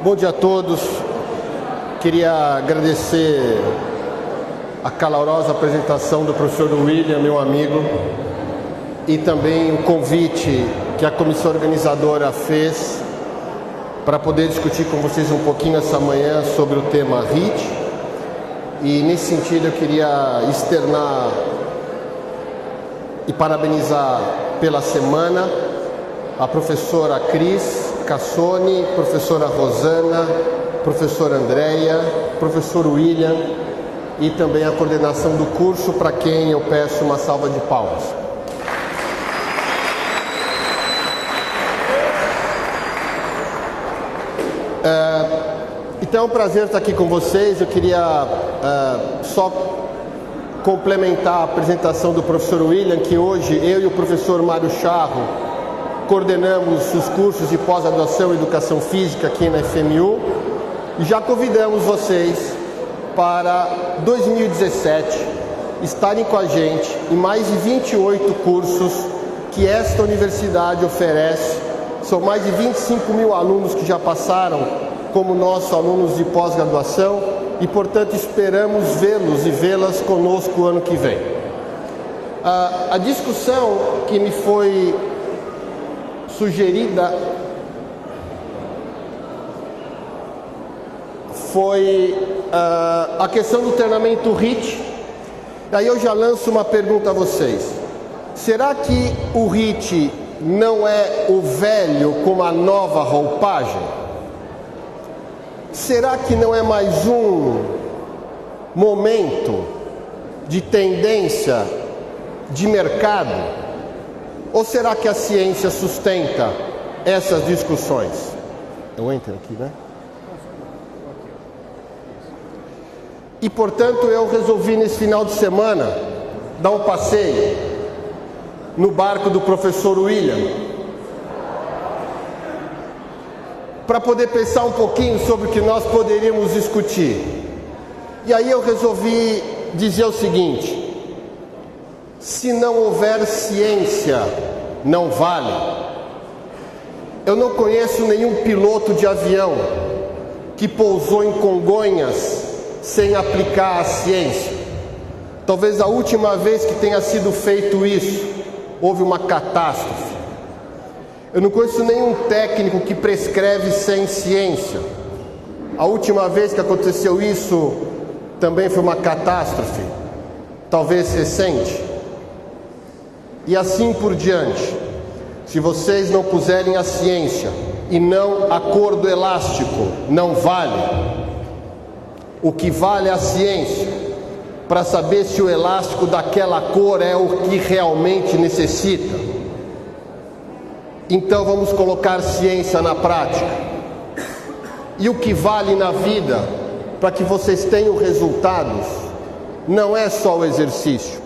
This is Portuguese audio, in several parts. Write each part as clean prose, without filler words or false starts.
Bom dia a todos. Queria agradecer a calorosa apresentação do professor William, meu amigo, e também o convite que a comissão organizadora fez para poder discutir com vocês um pouquinho essa manhã sobre o tema HIT. E nesse sentido eu queria externar e parabenizar pela semana a professora Cris Cassoni, professora Rosana, professora Andréia, professor William e também a coordenação do curso, para quem eu peço uma salva de palmas. Então é um prazer estar aqui com vocês. Eu queria só complementar a apresentação do professor William, que hoje eu e o professor Mário Charro coordenamos os cursos de pós-graduação em Educação Física aqui na FMU e já convidamos vocês para 2017 estarem com a gente em mais de 28 cursos que esta universidade oferece. São mais de 25 mil alunos que já passaram como nossos alunos de pós-graduação e, portanto, esperamos vê-los e vê-las conosco ano que vem. A discussão que me foi sugerida foi a questão do treinamento HIT. Daí eu já lanço uma pergunta a vocês. Será que o HIT não é o velho com uma nova roupagem? Será que não é mais um momento de tendência de mercado? Ou será que a ciência sustenta essas discussões? Eu entro aqui, né? E, portanto, eu resolvi nesse final de semana dar um passeio no barco do professor William para poder pensar um pouquinho sobre o que nós poderíamos discutir. E aí eu resolvi dizer o seguinte: se não houver ciência, não vale. Eu não conheço nenhum piloto de avião que pousou em Congonhas sem aplicar a ciência. Talvez a última vez que tenha sido feito isso, houve uma catástrofe. Eu não conheço nenhum técnico que prescreve sem ciência. A última vez que aconteceu isso também foi uma catástrofe, talvez recente. E assim por diante. Se vocês não puserem a ciência e não acordo elástico, não vale. O que vale é a ciência, para saber se o elástico daquela cor é o que realmente necessita. Então vamos colocar ciência na prática. E o que vale na vida, para que vocês tenham resultados, não é só o exercício.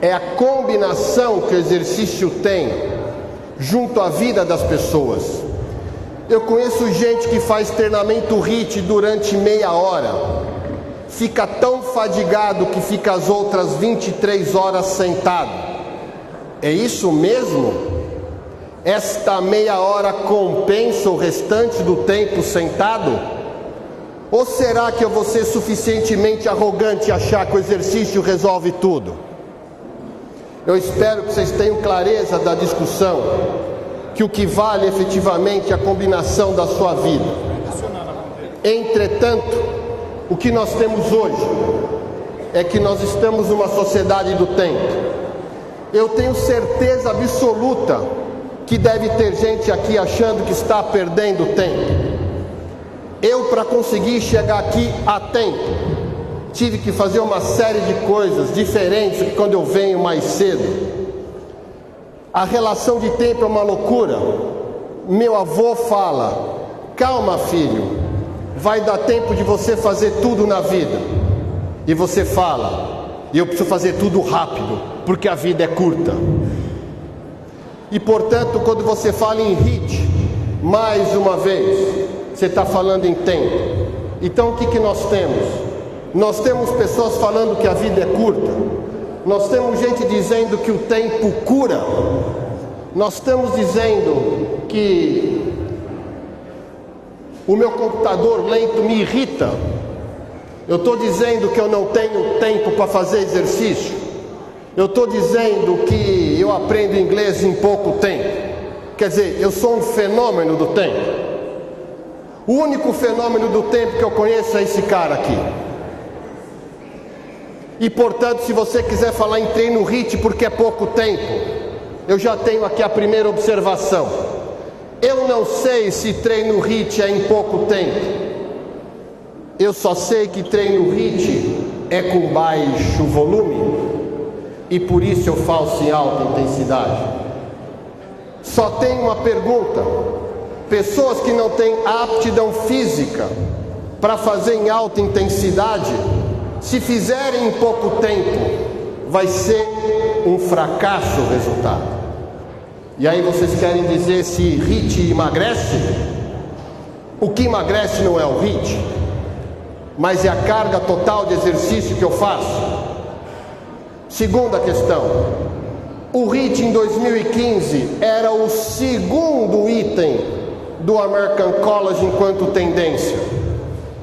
É a combinação que o exercício tem junto à vida das pessoas. Eu conheço gente que faz treinamento HIT durante meia hora, fica tão fadigado que fica as outras 23 horas sentado. É isso mesmo? Esta meia hora compensa o restante do tempo sentado? Ou será que eu vou ser suficientemente arrogante e achar que o exercício resolve tudo? Eu espero que vocês tenham clareza da discussão, que o que vale efetivamente é a combinação da sua vida. Entretanto, o que nós temos hoje é que nós estamos numa sociedade do tempo. Eu tenho certeza absoluta que deve ter gente aqui achando que está perdendo tempo. Eu, para conseguir chegar aqui a tempo, tive que fazer uma série de coisas diferentes de quando eu venho mais cedo. A relação de tempo é uma loucura. Meu avô fala: calma, filho, vai dar tempo de você fazer tudo na vida. E você fala: eu preciso fazer tudo rápido, porque a vida é curta. E, portanto, quando você fala em HIT, mais uma vez, você está falando em tempo. Então, o que nós temos? Nós temos pessoas falando que a vida é curta. Nós temos gente dizendo que o tempo cura. Nós estamos dizendo que O meu computador lento me irrita. Eu estou dizendo que eu não tenho tempo para fazer exercício. Eu estou dizendo que eu aprendo inglês em pouco tempo. Quer dizer, eu sou um fenômeno do tempo. O único fenômeno do tempo que eu conheço é esse cara aqui. E portanto, se você quiser falar em treino HIIT porque é pouco tempo, eu já tenho aqui a primeira observação. Eu não sei se treino HIIT é em pouco tempo. Eu só sei que treino HIIT é com baixo volume. E por isso eu faço em alta intensidade. Só tem uma pergunta. Pessoas que não têm aptidão física para fazer em alta intensidade, se fizerem em pouco tempo, vai ser um fracasso o resultado. E aí vocês querem dizer se HIIT emagrece? O que emagrece não é o HIIT, mas é a carga total de exercício que eu faço. Segunda questão. O HIIT em 2015 era o segundo item do American College enquanto tendência.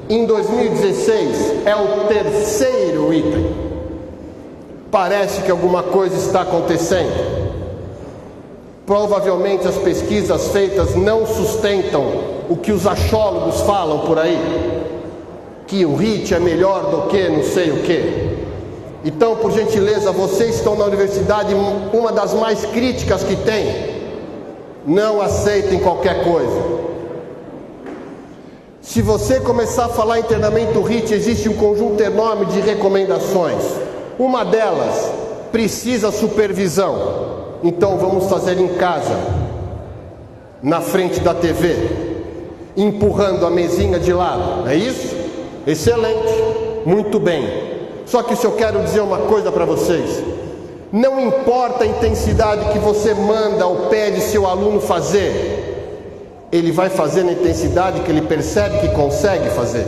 Em 2016 é o terceiro item. Parece que alguma coisa está acontecendo. Provavelmente as pesquisas feitas não sustentam o que os achólogos falam por aí, que o HIIT é melhor do que não sei o que. Então, por gentileza, vocês estão na universidade, uma das mais críticas que tem. Não aceitem qualquer coisa. Se você começar a falar em treinamento HIIT, existe um conjunto enorme de recomendações. Uma delas precisa supervisão. Então vamos fazer em casa, na frente da TV, empurrando a mesinha de lado. É isso? Excelente, muito bem. Só que se eu quero dizer uma coisa para vocês, não importa a intensidade que você manda ou pede seu aluno fazer, ele vai fazer na intensidade que ele percebe que consegue fazer.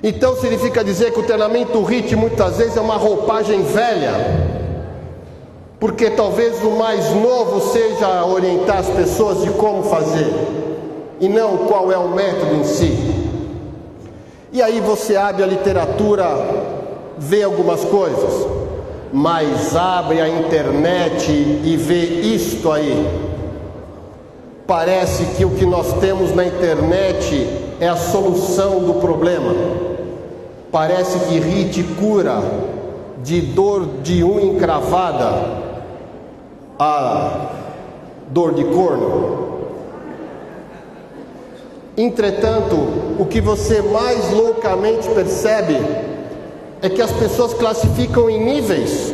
Então significa dizer que o treinamento HIIT muitas vezes é uma roupagem velha, porque talvez o mais novo seja orientar as pessoas de como fazer, e não qual é o método em si. E aí você abre a literatura, vê algumas coisas, mas abre a internet e vê isto aí. Parece que o que nós temos na internet é a solução do problema. Parece que HIIT cura de dor de unha encravada a dor de corno. Entretanto, o que você mais loucamente percebe é que as pessoas classificam em níveis,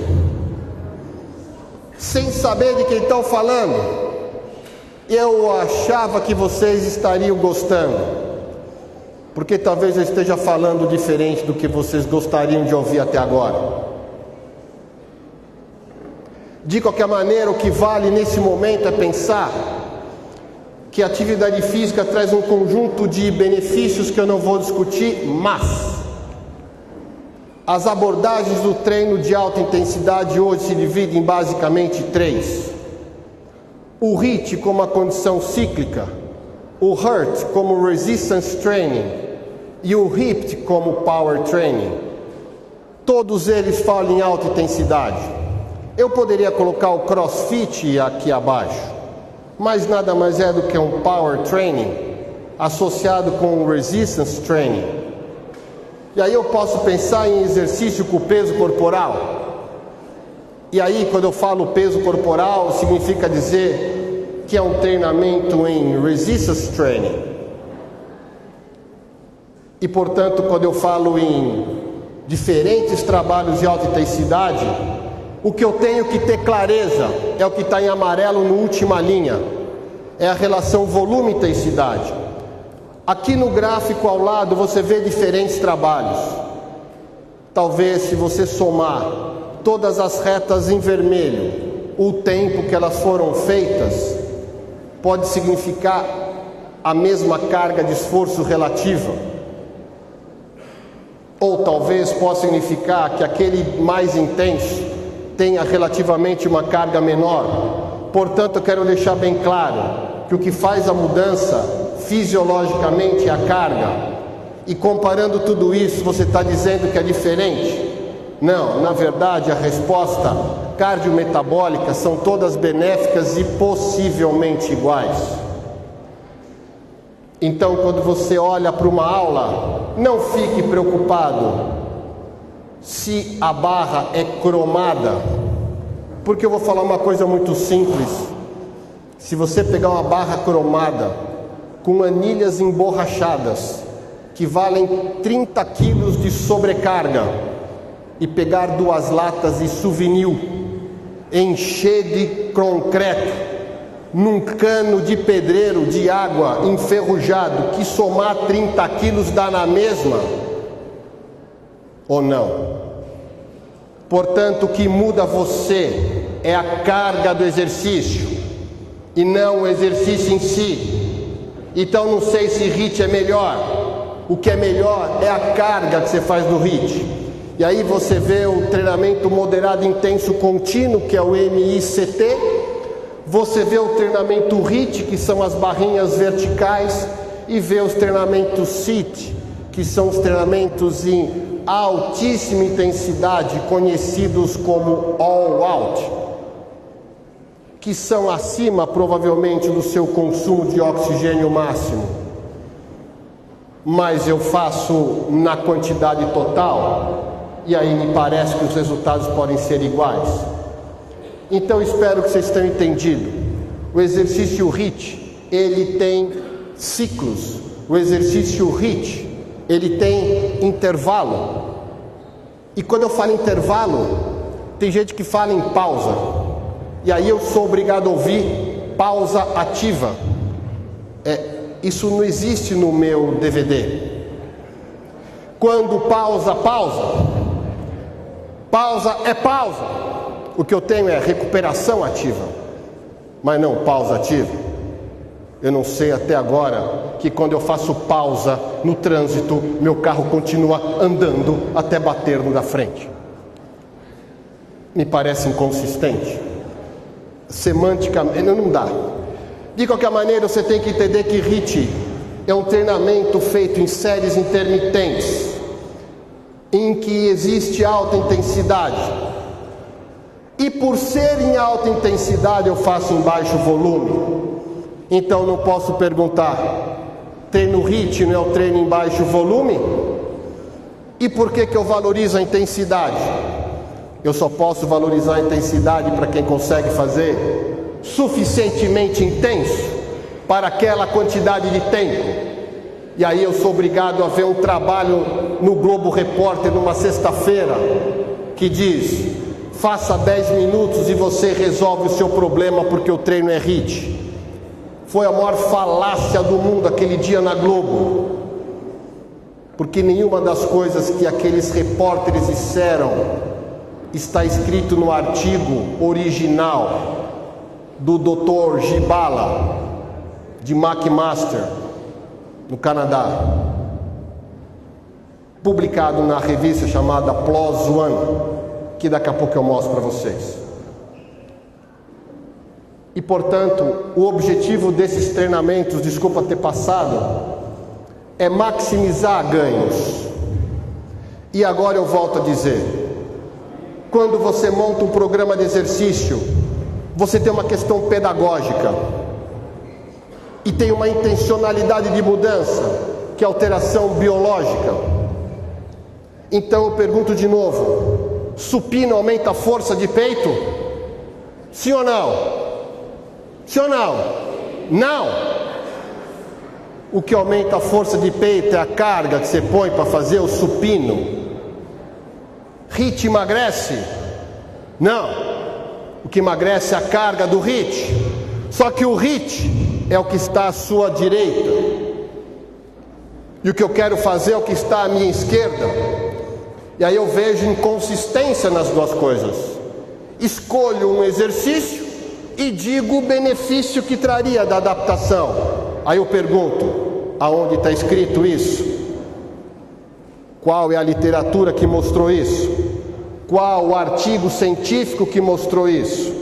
sem saber de quem estão falando. Eu achava que vocês estariam gostando, porque talvez eu esteja falando diferente do que vocês gostariam de ouvir até agora. De qualquer maneira, o que vale nesse momento é pensar que a atividade física traz um conjunto de benefícios que eu não vou discutir, mas as abordagens do treino de alta intensidade hoje se dividem em basicamente três. O HIIT como a condição cíclica, o HIRT como Resistance Training e o HIIT como Power Training. Todos eles falam em alta intensidade. Eu poderia colocar o CrossFit aqui abaixo, mas nada mais é do que um Power Training associado com o Resistance Training. E aí eu posso pensar em exercício com peso corporal. E aí quando eu falo peso corporal, significa dizer que é um treinamento em Resistance Training. E portanto, quando eu falo em diferentes trabalhos de alta intensidade, o que eu tenho que ter clareza é o que está em amarelo na última linha. É a relação volume-intensidade. Aqui no gráfico ao lado você vê diferentes trabalhos. Talvez se você somar todas as retas em vermelho, o tempo que elas foram feitas, pode significar a mesma carga de esforço relativa. Ou talvez possa significar que aquele mais intenso tenha relativamente uma carga menor. Portanto, eu quero deixar bem claro, que o que faz a mudança fisiologicamente é a carga, e comparando tudo isso você está dizendo que é diferente? Não, na verdade a resposta cardiometabólica são todas benéficas e possivelmente iguais. Então, quando você olha para uma aula, não fique preocupado se a barra é cromada, porque eu vou falar uma coisa muito simples. Se você pegar uma barra cromada com anilhas emborrachadas que valem 30 quilos de sobrecarga e pegar 2 latas de souvenir, encher de concreto num cano de pedreiro de água enferrujado, que somar 30 quilos dá na mesma, ou não? Portanto, o que muda você é a carga do exercício e não o exercício em si. Então não sei se HIIT é melhor. O que é melhor é a carga que você faz no HIIT. E aí você vê o treinamento moderado intenso contínuo, que é o MICT. Você vê o treinamento HIIT, que são as barrinhas verticais, e vê os treinamentos CIT, que são os treinamentos em altíssima intensidade, conhecidos como all out, que são acima provavelmente do seu consumo de oxigênio máximo. Mas eu faço na quantidade total, e aí me parece que os resultados podem ser iguais. Então espero que vocês tenham entendido. O exercício HIIT, ele tem ciclos. O exercício HIIT, ele tem intervalo. E quando eu falo intervalo, tem gente que fala em pausa. E aí eu sou obrigado a ouvir pausa ativa. Isso não existe no meu DVD. Quando pausa, pausa é pausa. O que eu tenho é recuperação ativa, mas não pausa ativa. Eu não sei até agora que quando eu faço pausa no trânsito, meu carro continua andando até bater no da frente. Me parece inconsistente. Semanticamente, não dá. De qualquer maneira, você tem que entender que HIIT é um treinamento feito em séries intermitentes, em que existe alta intensidade. E por ser em alta intensidade, eu faço em baixo volume. Então não posso perguntar, treino HIIT não é o treino em baixo volume? E por que eu valorizo a intensidade? Eu só posso valorizar a intensidade para quem consegue fazer suficientemente intenso para aquela quantidade de tempo. E aí eu sou obrigado a ver um trabalho no Globo Repórter numa sexta-feira que diz: faça 10 minutos e você resolve o seu problema porque o treino é HIIT. Foi a maior falácia do mundo aquele dia na Globo, porque nenhuma das coisas que aqueles repórteres disseram está escrito no artigo original do Dr. Gibala, de McMaster, no Canadá, publicado na revista chamada PLOS ONE, que daqui a pouco eu mostro para vocês. E portanto, o objetivo desses treinamentos, desculpa ter passado, é maximizar ganhos. E agora eu volto a dizer, quando você monta um programa de exercício, você tem uma questão pedagógica e tem uma intencionalidade de mudança, que é alteração biológica. Então eu pergunto de novo, supino aumenta a força de peito? Sim ou não? Sim ou não? Não! O que aumenta a força de peito é a carga que você põe para fazer o supino. HIIT emagrece? Não! O que emagrece é a carga do HIIT. Só que o HIIT é o que está à sua direita. E o que eu quero fazer é o que está à minha esquerda. E aí eu vejo inconsistência nas duas coisas. Escolho um exercício e digo o benefício que traria da adaptação. Aí eu pergunto, aonde está escrito isso? Qual é a literatura que mostrou isso? Qual o artigo científico que mostrou isso?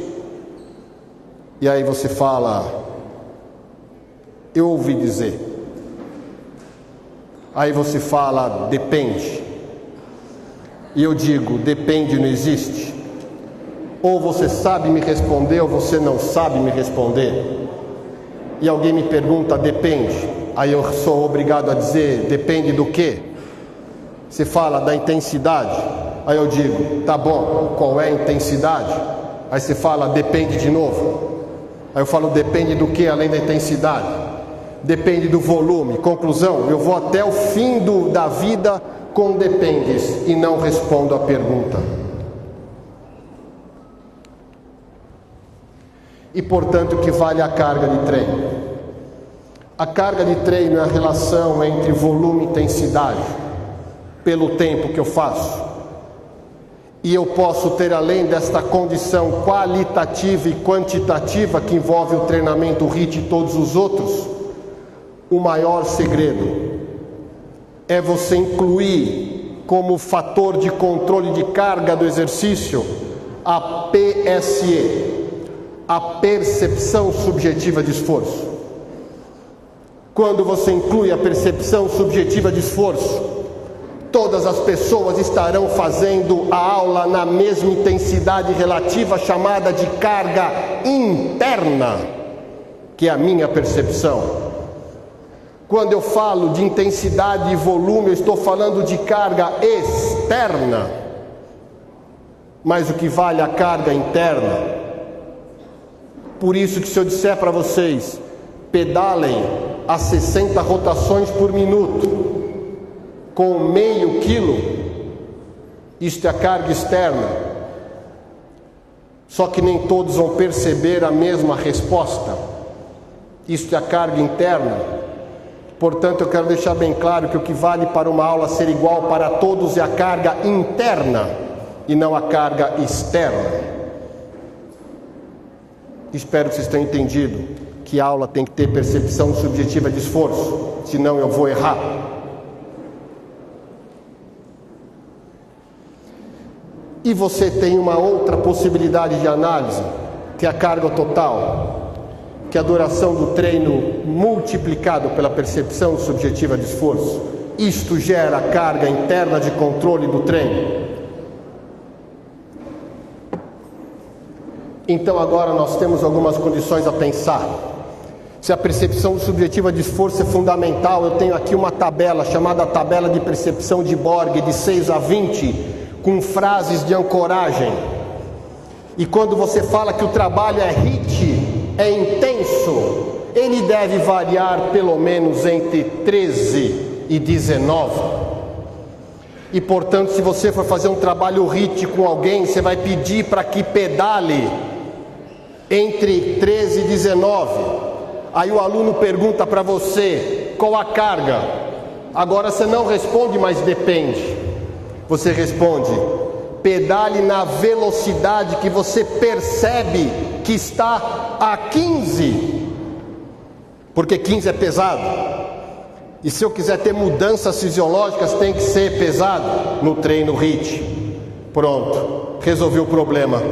E aí você fala, Eu ouvi dizer. Aí você fala, depende. E eu digo, depende não existe. Ou você sabe me responder, ou você não sabe me responder. E alguém me pergunta, depende. Aí eu sou obrigado a dizer, depende do quê? Você fala da intensidade. Aí eu digo, tá bom, qual é a intensidade? Aí você fala, depende de novo. Aí eu falo, depende do quê além da intensidade? Depende do volume. Conclusão, eu vou até o fim da vida com dependes e não respondo a pergunta. E portanto, o que vale a carga de treino? A carga de treino é a relação entre volume e intensidade, pelo tempo que eu faço. E eu posso ter, além desta condição qualitativa e quantitativa que envolve o treinamento, o HIIT e todos os outros, o maior segredo é você incluir como fator de controle de carga do exercício a PSE, a percepção subjetiva de esforço. Quando você inclui a percepção subjetiva de esforço, todas as pessoas estarão fazendo a aula na mesma intensidade relativa, chamada de carga interna, que é a minha percepção. Quando eu falo de intensidade e volume, eu estou falando de carga externa. Mas o que vale a carga interna? Por isso que se eu disser para vocês, pedalem a 60 rotações por minuto, com meio quilo, isto é a carga externa. Só que nem todos vão perceber a mesma resposta. Isto é a carga interna. Portanto, eu quero deixar bem claro que o que vale para uma aula ser igual para todos é a carga interna e não a carga externa. Espero que vocês tenham entendido que a aula tem que ter percepção subjetiva de esforço, senão eu vou errar. E você tem uma outra possibilidade de análise, que é a carga total, que é a duração do treino multiplicado pela percepção subjetiva de esforço. Isto gera a carga interna de controle do treino. Então agora nós temos algumas condições a pensar. Se a percepção subjetiva de esforço é fundamental, eu tenho aqui uma tabela chamada tabela de percepção de Borg, de 6 a 20, com frases de ancoragem. E quando você fala que o trabalho é HIIT, é intenso, ele deve variar pelo menos entre 13 e 19. E portanto, se você for fazer um trabalho HIIT com alguém, você vai pedir para que pedale entre 13 e 19. Aí o aluno pergunta para você, qual a carga? Agora você não responde, mas depende. Você responde, pedale na velocidade que você percebe que está a 15, porque 15 é pesado. E se eu quiser ter mudanças fisiológicas, tem que ser pesado no treino HIIT. Pronto, resolvi o problema.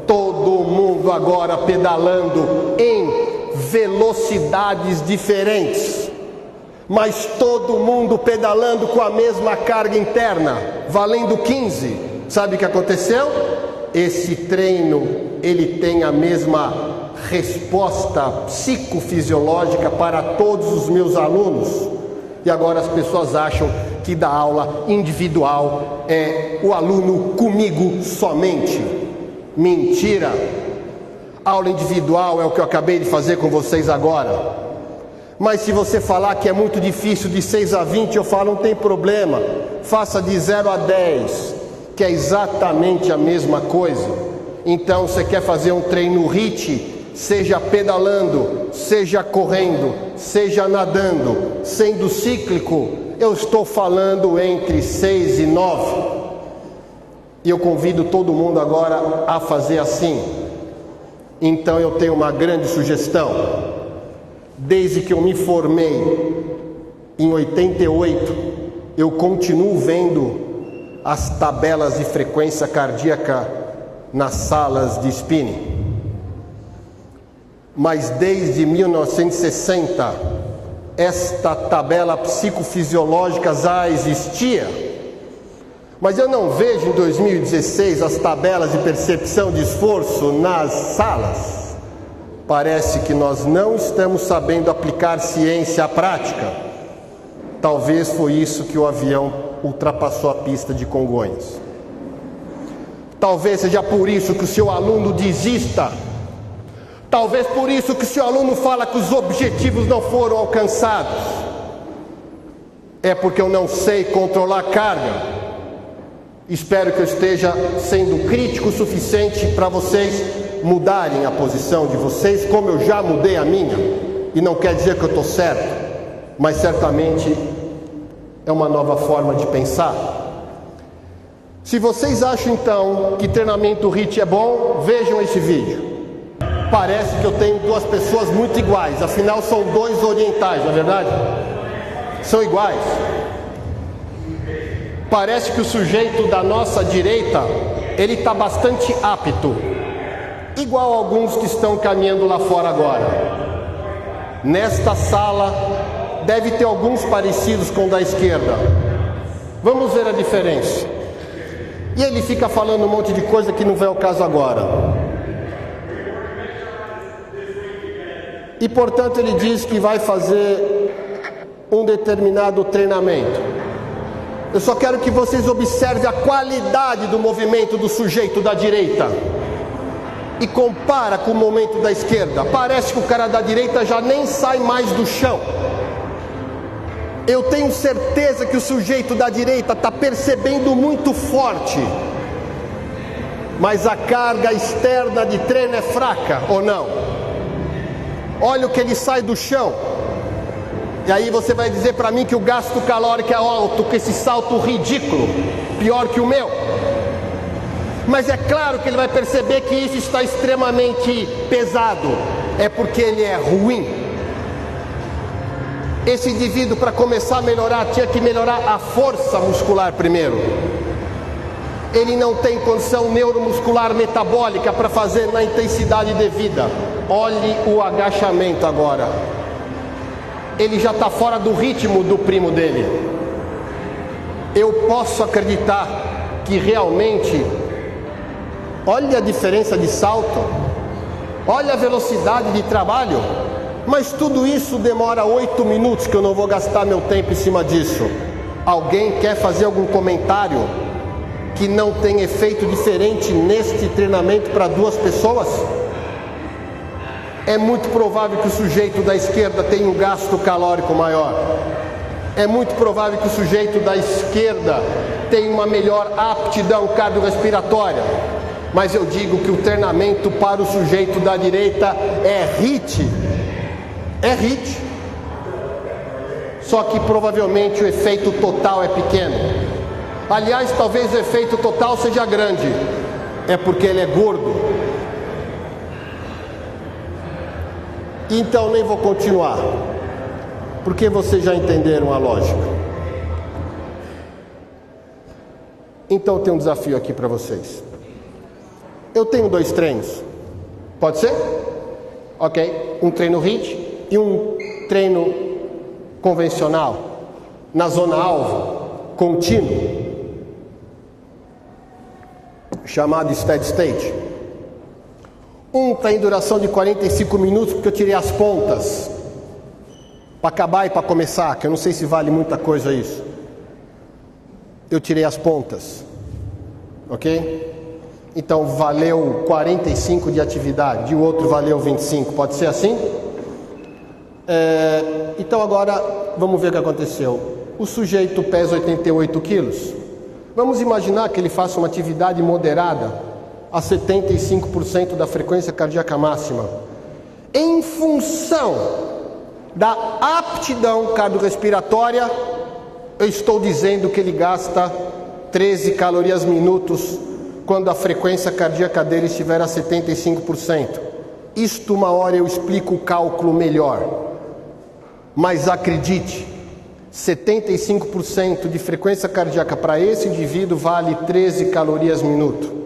Todo mundo agora pedalando em velocidades diferentes, mas todo mundo pedalando com a mesma carga interna, valendo 15. Sabe o que aconteceu? Esse treino, ele tem a mesma resposta psicofisiológica para todos os meus alunos. E agora as pessoas acham que da aula individual é o aluno comigo somente. Mentira! Aula individual é o que eu acabei de fazer com vocês agora. Mas se você falar que é muito difícil de 6 a 20, eu falo, não tem problema. Faça de 0 a 10, que é exatamente a mesma coisa. Então, você quer fazer um treino HIIT, seja pedalando, seja correndo, seja nadando, sendo cíclico, eu estou falando entre 6 e 9. E eu convido todo mundo agora a fazer assim. Então eu tenho uma grande sugestão. Desde que eu me formei em 88, eu continuo vendo as tabelas de frequência cardíaca nas salas de spinning. Mas desde 1960 esta tabela psicofisiológica já existia, mas eu não vejo em 2016 as tabelas de percepção de esforço nas salas. Parece que nós não estamos sabendo aplicar ciência à prática. Talvez foi isso que o avião ultrapassou a pista de Congonhas. Talvez seja por isso que o seu aluno desista. Talvez por isso que o seu aluno fala que os objetivos não foram alcançados. É porque eu não sei controlar a carga. Espero que eu esteja sendo crítico o suficiente para vocês mudarem a posição de vocês, como eu já mudei a minha. E não quer dizer que eu estou certo, mas certamente é uma nova forma de pensar. Se vocês acham então que treinamento HIIT é bom, vejam esse vídeo. Parece que eu tenho duas pessoas muito iguais, afinal são dois orientais, não é verdade? São iguais. Parece que o sujeito da nossa direita, ele está bastante apto, igual a alguns que estão caminhando lá fora agora. Nesta sala, deve ter alguns parecidos com o da esquerda. Vamos ver a diferença. E ele fica falando um monte de coisa que não vem ao caso agora. E portanto ele diz que vai fazer um determinado treinamento. Eu só quero que vocês observem a qualidade do movimento do sujeito da direita e compara com o movimento da esquerda. Parece que o cara da direita já nem sai mais do chão. Eu tenho certeza que o sujeito da direita está percebendo muito forte, mas a carga externa de treino é fraca, ou não? Olha o que ele sai do chão. E aí você vai dizer para mim que o gasto calórico é alto, com esse salto ridículo, pior que o meu. Mas é claro que ele vai perceber que isso está extremamente pesado. É porque ele é ruim. Esse indivíduo, para começar a melhorar, tinha que melhorar a força muscular primeiro. Ele não tem condição neuromuscular metabólica para fazer na intensidade devida. Olhe o agachamento agora. Ele já está fora do ritmo do primo dele. Eu posso acreditar que realmente, olha a diferença de salto, olha a velocidade de trabalho, mas tudo isso demora 8 minutos, que eu não vou gastar meu tempo em cima disso. Alguém quer fazer algum comentário que não tem efeito diferente neste treinamento para duas pessoas? É muito provável que o sujeito da esquerda tenha um gasto calórico maior. É muito provável que o sujeito da esquerda tenha uma melhor aptidão cardiorrespiratória. Mas eu digo que o treinamento para o sujeito da direita é HIIT. É HIIT. Só que provavelmente o efeito total é pequeno. Aliás, talvez o efeito total seja grande. É porque ele é gordo. Então nem vou continuar, porque vocês já entenderam a lógica. Então eu tenho um desafio aqui para vocês. Eu tenho 2 treinos. Pode ser? Ok. Um treino HIIT e um treino convencional, na zona alvo, contínuo, chamado steady state. Um está em duração de 45 minutos, porque eu tirei as pontas para acabar e para começar, que eu não sei se vale muita coisa isso. Eu tirei as pontas, ok? Então valeu 45 de atividade, e o outro valeu 25, pode ser assim? Então agora vamos ver o que aconteceu. O sujeito pesa 88 quilos. Vamos imaginar que ele faça uma atividade moderada a 75% da frequência cardíaca máxima. Em função da aptidão cardiorrespiratória, eu estou dizendo que ele gasta 13 calorias minutos quando a frequência cardíaca dele estiver a 75%. Isto uma hora eu explico o cálculo melhor. Mas acredite, 75% de frequência cardíaca para esse indivíduo vale 13 calorias minuto.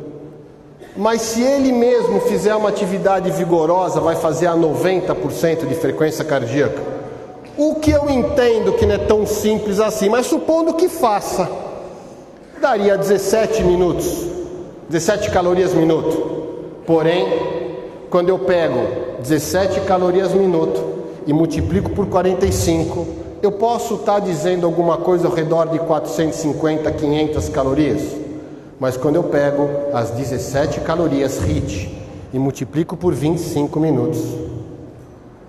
Mas se ele mesmo fizer uma atividade vigorosa, vai fazer a 90% de frequência cardíaca. O que eu entendo que não é tão simples assim, mas supondo que faça, daria 17 minutos, 17 calorias minuto. Porém, quando eu pego 17 calorias minuto e multiplico por 45, eu posso estar dizendo alguma coisa ao redor de 450, 500 calorias. Mas quando eu pego as 17 calorias HIIT e multiplico por 25 minutos,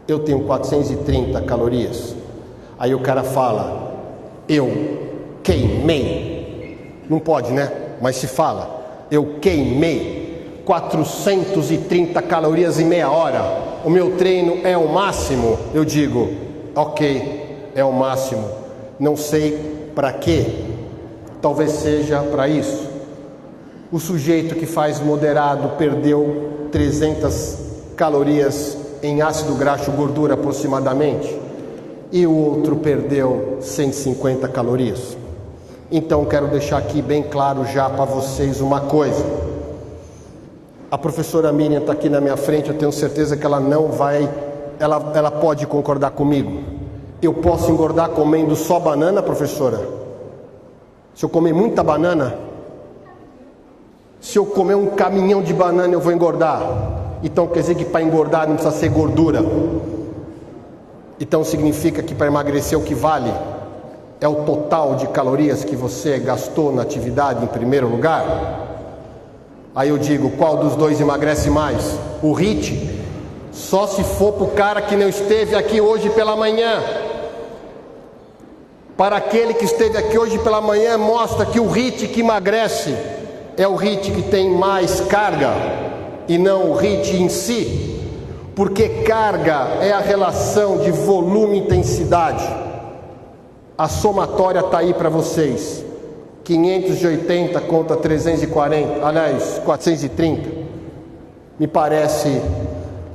eu tenho 430 calorias. Aí o cara fala, eu queimei. Não pode, né? Mas se fala, eu queimei 430 calorias em meia hora. O meu treino é o máximo. Eu digo, ok, é o máximo. Não sei para quê. Talvez seja para isso. O sujeito que faz moderado perdeu 300 calorias em ácido graxo gordura aproximadamente, e o outro perdeu 150 calorias. Então quero deixar aqui bem claro já para vocês uma coisa. A professora Miriam está aqui na minha frente, eu tenho certeza que ela não vai, ela pode concordar comigo. Eu posso engordar comendo só banana, professora? Se eu comer muita banana, se eu comer um caminhão de banana eu vou engordar. Então quer dizer que para engordar não precisa ser gordura. Então significa que para emagrecer o que vale é o total de calorias que você gastou na atividade em primeiro lugar. Aí eu digo, qual dos dois emagrece mais? O HIIT? Só se for para o cara que não esteve aqui hoje pela manhã. Para aquele que esteve aqui hoje pela manhã, mostra que o HIIT que emagrece é o HIIT que tem mais carga e não o HIIT em si, porque carga é a relação de volume e intensidade. A somatória está aí para vocês, 580 contra 340, aliás, 430. Me parece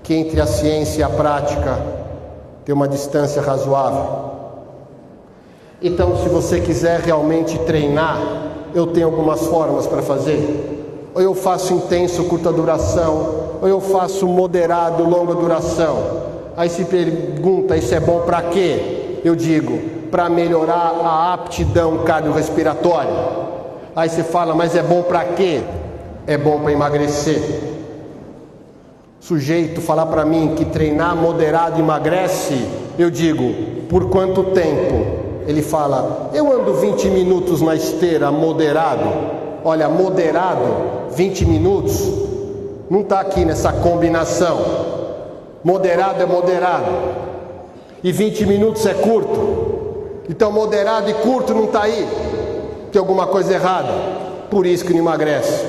que entre a ciência e a prática tem uma distância razoável. Então, se você quiser realmente treinar, eu tenho algumas formas para fazer. Ou eu faço intenso, curta duração, ou eu faço moderado, longa duração. Aí se pergunta, isso é bom para quê? Eu digo, para melhorar a aptidão cardiorrespiratória. Aí você fala, mas é bom para quê? É bom para emagrecer. Sujeito falar para mim que treinar moderado emagrece, eu digo, por quanto tempo? Ele fala, eu ando 20 minutos na esteira moderado. Olha, moderado, 20 minutos, não está aqui nessa combinação. Moderado é moderado, e 20 minutos é curto. Então moderado e curto não está aí. Tem alguma coisa errada, por isso que não emagrece.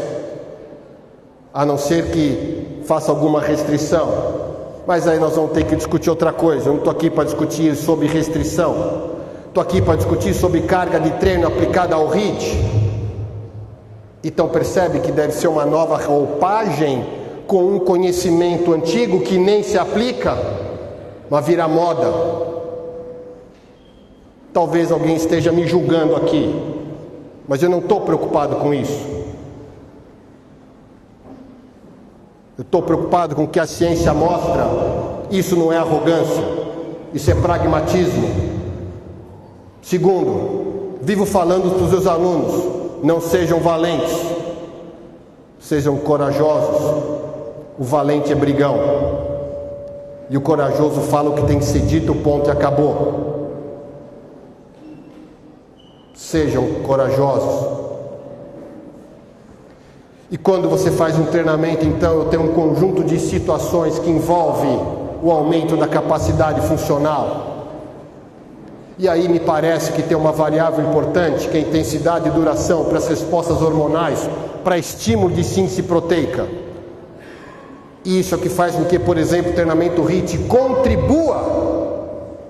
A não ser que faça alguma restrição. Mas aí nós vamos ter que discutir outra coisa. Eu não estou aqui para discutir sobre restrição. Estou aqui para discutir sobre carga de treino aplicada ao HIIT. Então percebe que deve ser uma nova roupagem com um conhecimento antigo que nem se aplica, mas vira moda. Talvez alguém esteja me julgando aqui, mas eu não estou preocupado com isso. Eu estou preocupado com o que a ciência mostra. Isso não é arrogância, isso é pragmatismo. Segundo, vivo falando para os meus alunos, não sejam valentes, sejam corajosos. O valente é brigão, e o corajoso fala o que tem que ser dito, ponto e acabou. Sejam corajosos. E quando você faz um treinamento, então eu tenho um conjunto de situações que envolve o aumento da capacidade funcional. E aí me parece que tem uma variável importante, que é a intensidade e duração para as respostas hormonais, para estímulo de síntese proteica. Isso é o que faz com que, por exemplo, o treinamento HIIT contribua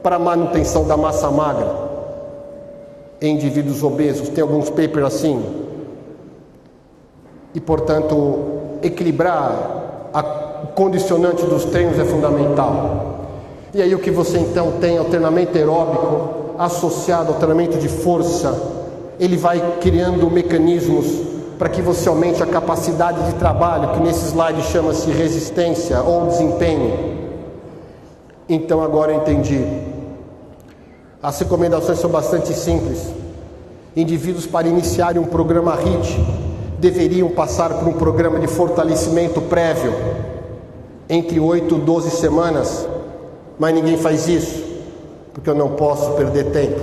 para a manutenção da massa magra em indivíduos obesos. Tem alguns papers assim. E, portanto, equilibrar o condicionante dos treinos é fundamental. E aí o que você então tem é o treinamento aeróbico associado ao treinamento de força. Ele vai criando mecanismos para que você aumente a capacidade de trabalho, que nesse slide chama-se resistência ou desempenho. Então agora eu entendi. As recomendações são bastante simples. Indivíduos, para iniciarem um programa HIIT, deveriam passar por um programa de fortalecimento prévio, entre 8 e 12 semanas, mas ninguém faz isso, porque eu não posso perder tempo.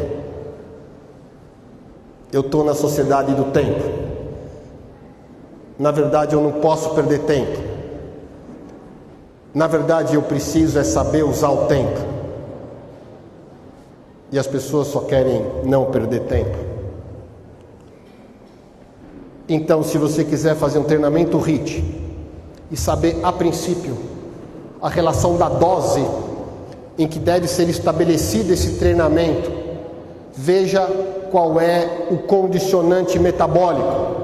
Eu estou na sociedade do tempo. Na verdade, eu não posso perder tempo. Na verdade, eu preciso saber usar o tempo. E as pessoas só querem não perder tempo. Então, se você quiser fazer um treinamento HIIT e saber, a princípio, a relação da dose em que deve ser estabelecido esse treinamento, veja qual é o condicionante metabólico.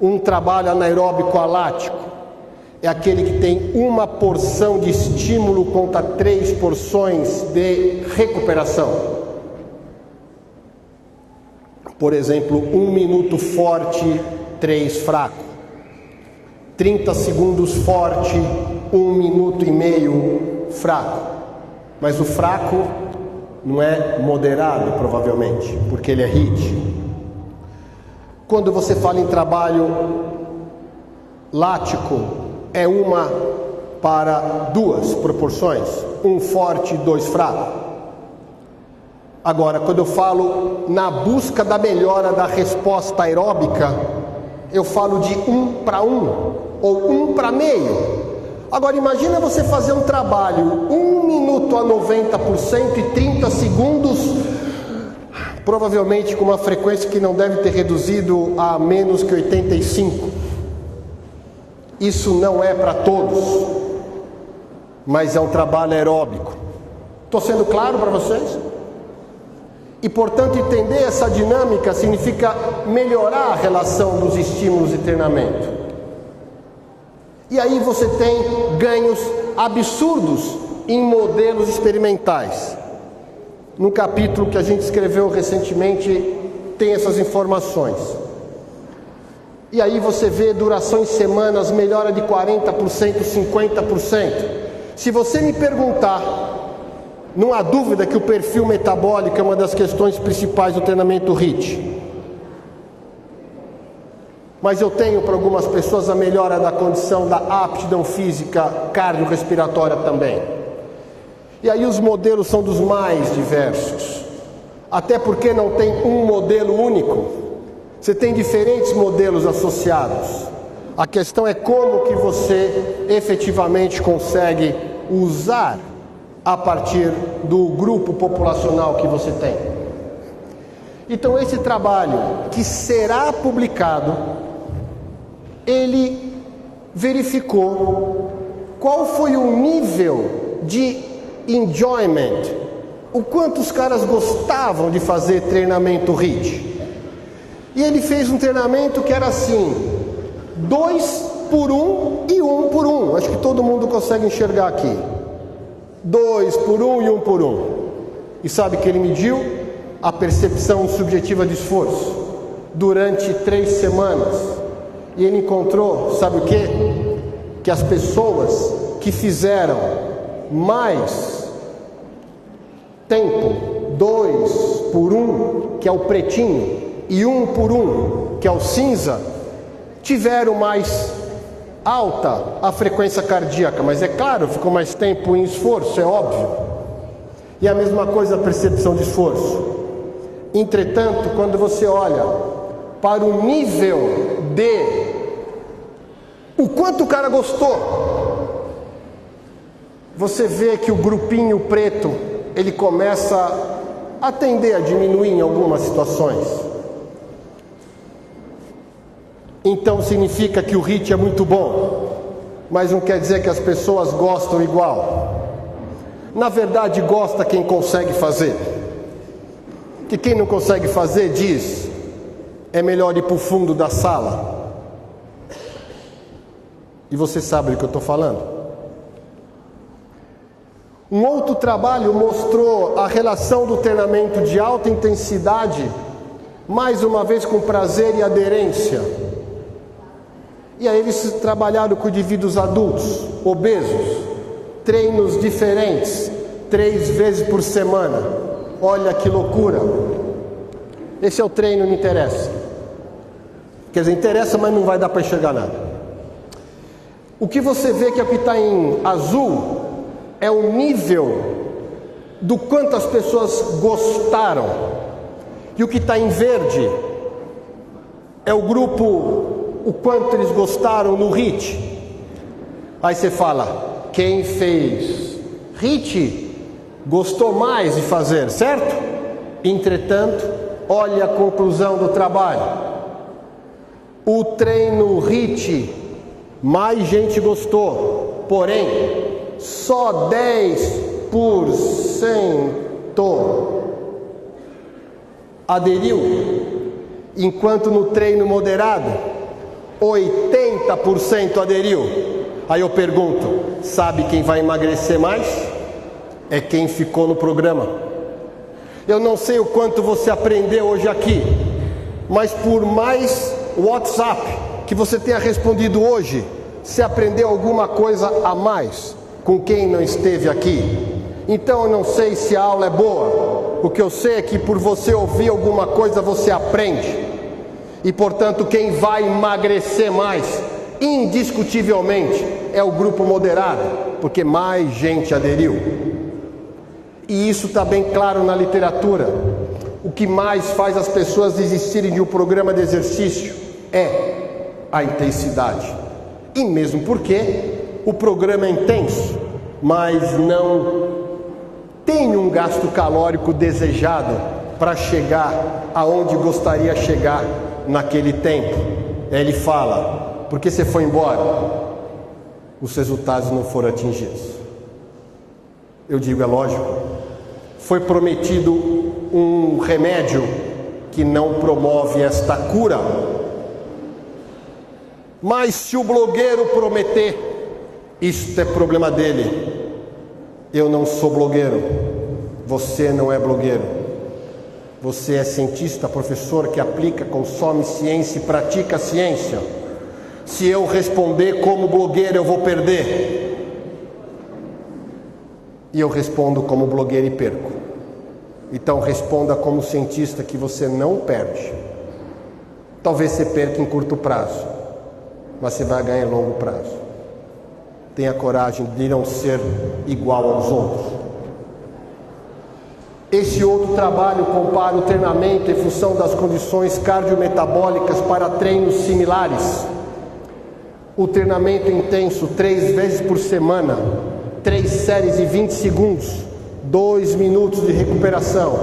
Um trabalho anaeróbico alático é aquele que tem uma porção de estímulo contra 3 porções de recuperação. Por exemplo, 1 minuto forte, 3 fraco. 30 segundos forte, 1 minuto e meio fraco. Mas o fraco não é moderado, provavelmente, porque ele é HIIT. Quando você fala em trabalho lático, é 1 para 2 proporções, 1 forte e 2 fraco. Agora, quando eu falo na busca da melhora da resposta aeróbica, eu falo de 1 para 1 ou 1 para meio. Agora, imagina você fazer um trabalho 1 minuto a 90% e 30 segundos, provavelmente com uma frequência que não deve ter reduzido a menos que 85. Isso não é para todos, mas é um trabalho aeróbico. Estou sendo claro para vocês? E, portanto, entender essa dinâmica significa melhorar a relação dos estímulos e treinamento. E aí você tem ganhos absurdos em modelos experimentais. No capítulo que a gente escreveu recentemente, tem essas informações. E aí você vê duração em semanas, melhora de 40%, 50%. Se você me perguntar, não há dúvida que o perfil metabólico é uma das questões principais do treinamento HIIT. Mas eu tenho para algumas pessoas a melhora da condição da aptidão física cardiorrespiratória também. E aí os modelos são dos mais diversos. Até porque não tem um modelo único. Você tem diferentes modelos associados. A questão é como que você efetivamente consegue usar a partir do grupo populacional que você tem. Então esse trabalho que será publicado, ele verificou qual foi o nível de enjoyment, o quanto os caras gostavam de fazer treinamento HIIT. E ele fez um treinamento que era assim, 2 por 1 e 1 por 1. Acho que todo mundo consegue enxergar aqui. 2 por 1 e 1 por 1. E sabe que ele mediu? A percepção subjetiva de esforço durante 3 semanas. E ele encontrou, sabe o quê? Que as pessoas que fizeram mais tempo, 2 por 1, que é o pretinho, e 1 por 1, que é o cinza, tiveram mais alta a frequência cardíaca, mas é claro, ficou mais tempo em esforço, é óbvio. E a mesma coisa a percepção de esforço. Entretanto, quando você olha para o nível de o quanto o cara gostou, você vê que o grupinho preto, ele começa a tender a diminuir em algumas situações. Então significa que o HIIT é muito bom, mas não quer dizer que as pessoas gostam igual. Na verdade, gosta quem consegue fazer. Que quem não consegue fazer diz, é melhor ir para o fundo da sala. E você sabe do que eu estou falando. Um outro trabalho mostrou a relação do treinamento de alta intensidade, mais uma vez com prazer e aderência. E aí eles trabalharam com indivíduos adultos, obesos, treinos diferentes, 3 vezes por semana. Olha que loucura. Esse é o treino, não interessa. Quer dizer, interessa, mas não vai dar para enxergar nada. O que você vê que é o que está em azul é o nível do quanto as pessoas gostaram. E o que está em verde é o grupo, o quanto eles gostaram no HIIT. Aí você fala, quem fez HIIT gostou mais de fazer, certo? Entretanto, olha a conclusão do trabalho. O treino HIIT, mais gente gostou, porém, só 10% aderiu, enquanto no treino moderado, 80% aderiu. Aí eu pergunto, sabe quem vai emagrecer mais? É quem ficou no programa. Eu não sei o quanto você aprendeu hoje aqui, mas por mais WhatsApp que você tenha respondido hoje, você aprendeu alguma coisa a mais com quem não esteve aqui. Então eu não sei se a aula é boa. O que eu sei é que por você ouvir alguma coisa você aprende. E portanto quem vai emagrecer mais, indiscutivelmente, é o grupo moderado, porque mais gente aderiu. E isso está bem claro na literatura. O que mais faz as pessoas desistirem de um programa de exercício é a intensidade. E mesmo porque o programa é intenso, mas não tem um gasto calórico desejado para chegar aonde gostaria de chegar naquele tempo. Ele fala, porque você foi embora, os resultados não foram atingidos. Eu digo, é lógico, foi prometido um remédio que não promove esta cura. Mas se o blogueiro prometer, isto é problema dele. Eu não sou blogueiro, você não é blogueiro. Você é cientista, professor que aplica, consome ciência e pratica ciência. Se eu responder como blogueiro, eu vou perder. E eu respondo como blogueiro e perco. Então responda como cientista que você não perde. Talvez você perca em curto prazo, mas você vai ganhar em longo prazo. Tenha coragem de não ser igual aos outros. Esse outro trabalho compara o treinamento em função das condições cardiometabólicas para treinos similares. O treinamento intenso 3 vezes por semana, 3 séries de 20 segundos, 2 minutos de recuperação,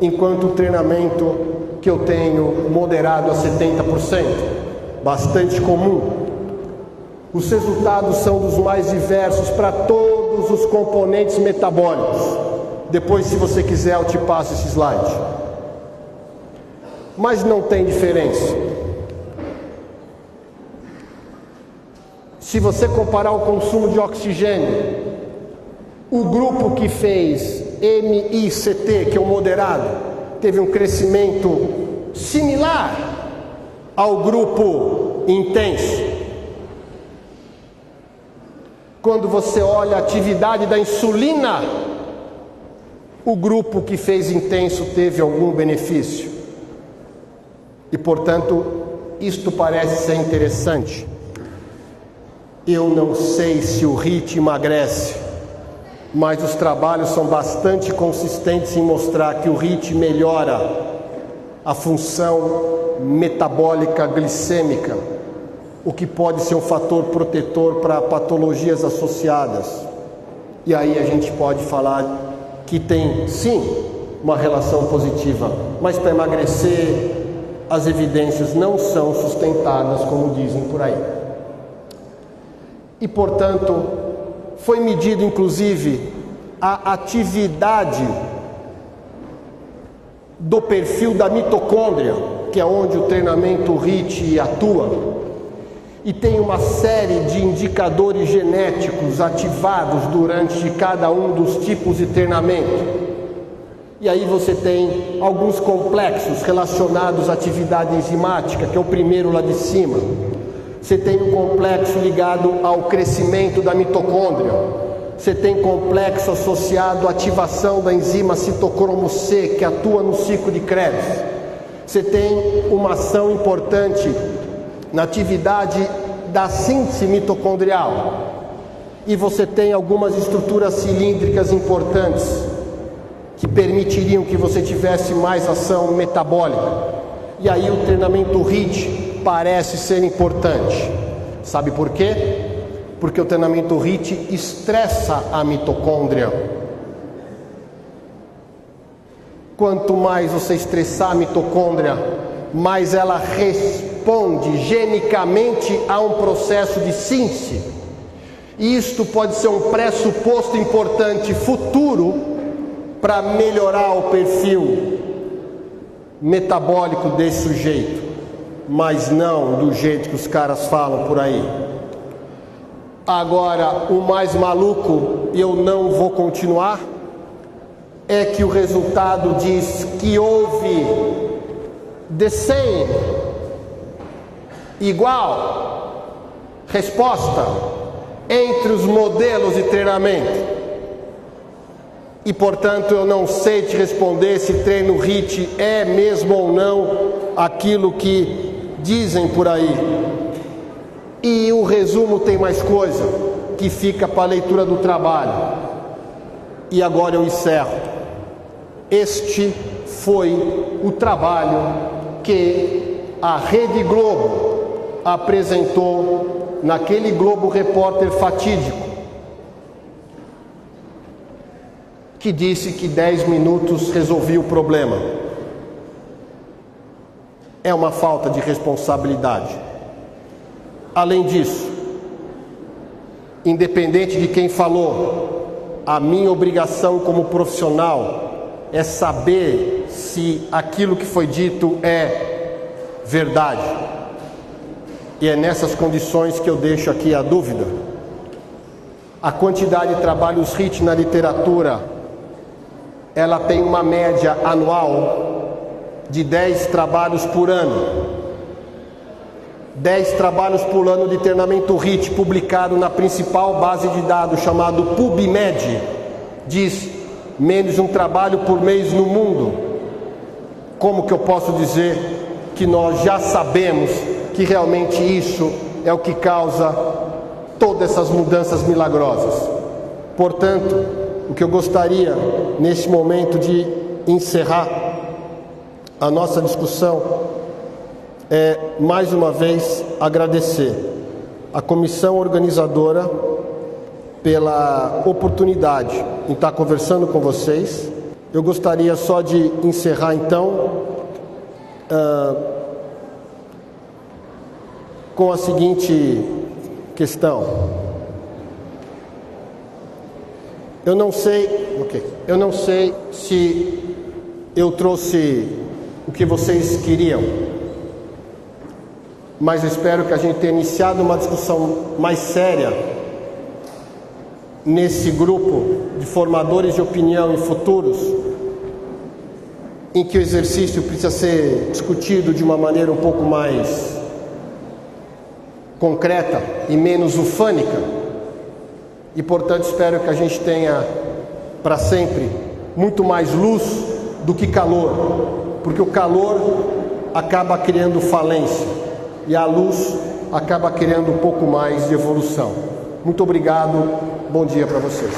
enquanto o treinamento que eu tenho moderado a 70%, bastante comum. Os resultados são dos mais diversos para todos os componentes metabólicos. Depois, se você quiser, eu te passo esse slide. Mas não tem diferença. Se você comparar o consumo de oxigênio, o grupo que fez MICT, que é o moderado, teve um crescimento similar ao grupo intenso. Quando você olha a atividade da insulina, o grupo que fez intenso teve algum benefício. E, portanto, isto parece ser interessante. Eu não sei se o HIIT emagrece, mas os trabalhos são bastante consistentes em mostrar que o HIIT melhora a função metabólica glicêmica, o que pode ser um fator protetor para patologias associadas. E aí a gente pode falar que tem, sim, uma relação positiva, mas para emagrecer, as evidências não são sustentadas, como dizem por aí. E, portanto, foi medido, inclusive, a atividade do perfil da mitocôndria, que é onde o treinamento HIIT atua. E tem uma série de indicadores genéticos ativados durante cada um dos tipos de treinamento. E aí você tem alguns complexos relacionados à atividade enzimática, que é o primeiro lá de cima. Você tem um complexo ligado ao crescimento da mitocôndria. você tem complexo associado à ativação da enzima citocromo C, que atua no ciclo de Krebs. Você tem uma ação importante na atividade da síntese mitocondrial. E você tem algumas estruturas cilíndricas importantes que permitiriam que você tivesse mais ação metabólica. E aí o treinamento HIIT parece ser importante. Sabe por quê? Porque o treinamento HIIT estressa a mitocôndria. Quanto mais você estressar a mitocôndria, mais ela responde genicamente a um processo de síntese. Isto pode ser um pressuposto importante futuro para melhorar o perfil metabólico desse sujeito, mas não do jeito que os caras falam por aí. Agora, o mais maluco, eu não vou continuar, é que o resultado diz que houve the same, igual, resposta entre os modelos de treinamento. E, portanto, eu não sei te responder se treino HIIT é mesmo ou não aquilo que dizem por aí. E o resumo tem mais coisa, que fica para a leitura do trabalho. E agora eu encerro. Este foi o trabalho que a Rede Globo apresentou naquele Globo Repórter fatídico, que disse que 10 minutos resolvia o problema. É uma falta de responsabilidade. Além disso, independente de quem falou, a minha obrigação como profissional é saber se aquilo que foi dito é verdade. E é nessas condições que eu deixo aqui a dúvida. A quantidade de trabalhos HIIT na literatura, ela tem uma média anual de 10 trabalhos por ano. 10 trabalhos por ano de treinamento HIIT publicado na principal base de dados chamado PubMed, diz menos um trabalho por mês no mundo. Como que eu posso dizer que nós já sabemos que realmente isso é o que causa todas essas mudanças milagrosas? Portanto, o que eu gostaria nesse momento de encerrar a nossa discussão é, mais uma vez, agradecer a comissão organizadora pela oportunidade em estar conversando com vocês. Eu gostaria só de encerrar, então, com a seguinte questão. Eu não sei se eu trouxe o que vocês queriam, mas eu espero que a gente tenha iniciado uma discussão mais séria nesse grupo de formadores de opinião e futuros, em que o exercício precisa ser discutido de uma maneira um pouco mais concreta e menos ufânica. E, portanto, espero que a gente tenha para sempre muito mais luz do que calor, porque o calor acaba criando falência e a luz acaba criando um pouco mais de evolução. Muito obrigado, bom dia para vocês.